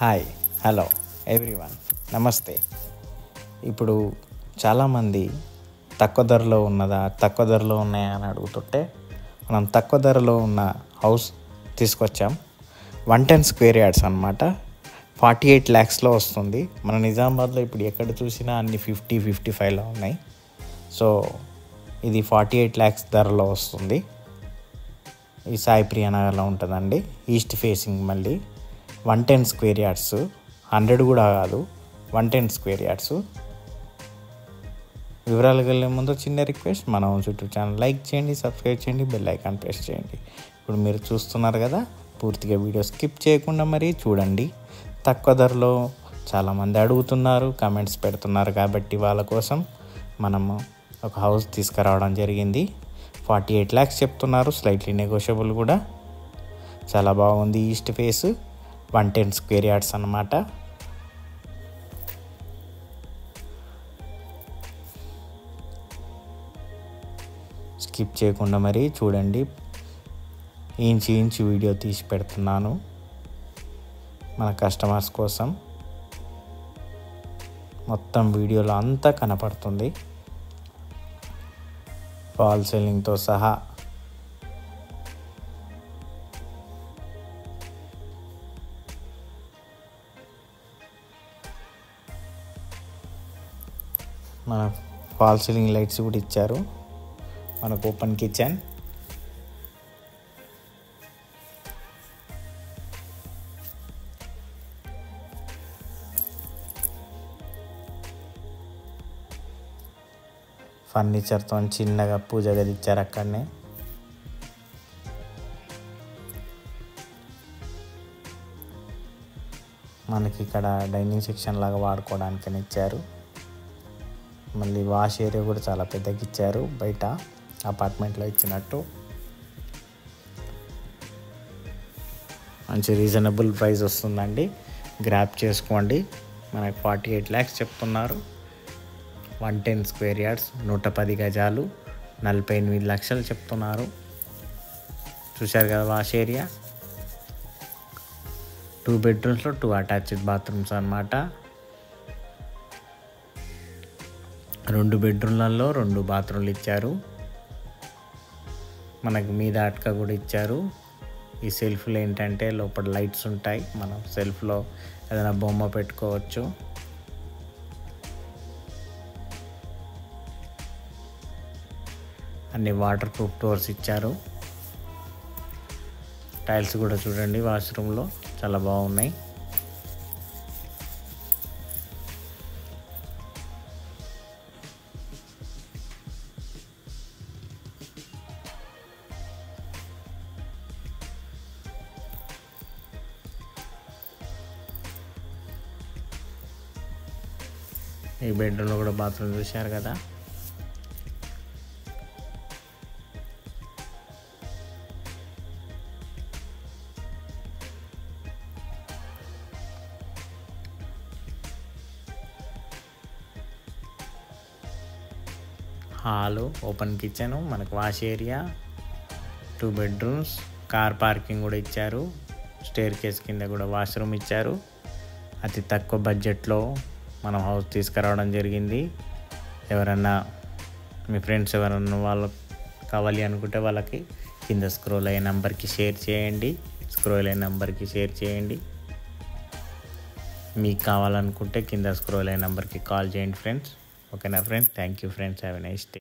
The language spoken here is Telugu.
హాయ్, హలో ఎవ్రీవన్, నమస్తే. ఇప్పుడు చాలామంది తక్కువ ధరలో ఉన్నాయా అని అడుగుతుంటే మనం తక్కువ ధరలో ఉన్న హౌస్ తీసుకొచ్చాం. 110 స్క్వేర్ యార్డ్స్ అన్నమాట. 48 lakhsలో వస్తుంది. మన నిజామాబాద్లో ఇప్పుడు ఎక్కడ చూసినా అన్ని 50-55లో ఉన్నాయి. సో ఇది 48 lakhs ధరలో వస్తుంది. ఈ సాయి ప్రియనగర్లో ఉంటుందండి. ఈస్ట్ ఫేసింగ్ మళ్ళీ 110 స్క్వేర్ యార్డ్స్, 100 కూడా కాదు, 110 స్క్వేర్ యార్డ్స్. వివరాలకు వెళ్ళే ముందు చిన్న రిక్వెస్ట్, మన యూట్యూబ్ ఛానల్ లైక్ చేయండి, సబ్స్క్రైబ్ చేయండి, బెల్ ఐకాన్ ప్రెస్ చేయండి. ఇప్పుడు మీరు చూస్తున్నారు కదా, పూర్తిగా వీడియో స్కిప్ చేయకుండా మరీ చూడండి. తక్కువ ధరలో చాలామంది అడుగుతున్నారు, కామెంట్స్ పెడుతున్నారు, కాబట్టి వాళ్ళ కోసం మనము ఒక హౌస్ తీసుకురావడం జరిగింది. 48 lakhs చెప్తున్నారు, స్లైట్లీ నెగోషియబుల్ కూడా. చాలా బాగుంది. ఈస్ట్ ఫేస్ 110 స్క్వేర్ యార్డ్స్ అన్నమాట. స్కిప్ చేయకుండా మరి చూడండి. ఇంచు వీడియో తీసి పెడుతున్నాను మన కస్టమర్స్ కోసం. మొత్తం వీడియోలో అంతా కనపడుతుంది, ఫాల్ సీలింగ్తో సహా. మన ఫాల్ సీలింగ్ లైట్స్ కూడా ఇచ్చారు. మనకు ఓపెన్ కిచెన్, ఫర్నిచర్తో చిన్నగా పూజ గది ఇచ్చారు అక్కడనే. మనకి ఇక్కడ డైనింగ్ సెక్షన్ లాగా వాడుకోవడానికని ఇచ్చారు. మళ్ళీ వాష్ ఏరియా కూడా చాలా పెద్దగా ఇచ్చారు, బయట అపార్ట్మెంట్లో ఇచ్చినట్టు. మంచి రీజనబుల్ ప్రైస్ వస్తుందండి, గ్రాప్ చేసుకోండి. మనకి 48 lakhs చెప్తున్నారు. 110 స్క్వేర్ యార్డ్స్, 110 గజాలు, 48 లక్షలు చెప్తున్నారు. చూశారు కదా wash area. 2 bedrooms 2 attached bathrooms అన్నమాట. 2 bedroomలలో 2 బాత్రూమ్లు ఇచ్చారు. మనకు మీద అటక కూడా ఇచ్చారు. ఈ సెల్ఫ్లో ఏంటంటే లోపల లైట్స్ ఉంటాయి, మనం సెల్ఫ్లో ఏదైనా బొమ్మ పెట్టుకోవచ్చు. అన్ని వాటర్ ప్రూఫ్ డోర్స్ ఇచ్చారు. టైల్స్ కూడా చూడండి వాష్రూమ్లో చాలా బాగున్నాయి. ఈ బెడ్రూమ్లో కూడా బాత్రూమ్ చూశారు కదా. హాలు, ఓపెన్ కిచెను, మనకు wash area, 2 bedrooms, car parking కూడా ఇచ్చారు. స్టేర్ కేస్ కింద కూడా వాష్రూమ్ ఇచ్చారు. అతి తక్కువ బడ్జెట్లో మనం హౌస్ తీసుకురావడం జరిగింది. ఎవరన్నా మీ ఫ్రెండ్స్ ఎవరన్నా వాళ్ళు కావాలి అనుకుంటే వాళ్ళకి కింద స్క్రోల్ అయ్యే నెంబర్కి షేర్ చేయండి. మీకు కావాలనుకుంటే కింద స్క్రోల్ అయ్యే నెంబర్కి కాల్ చేయండి ఫ్రెండ్స్. ఓకేనా friends? Thank you friends. Have a nice day.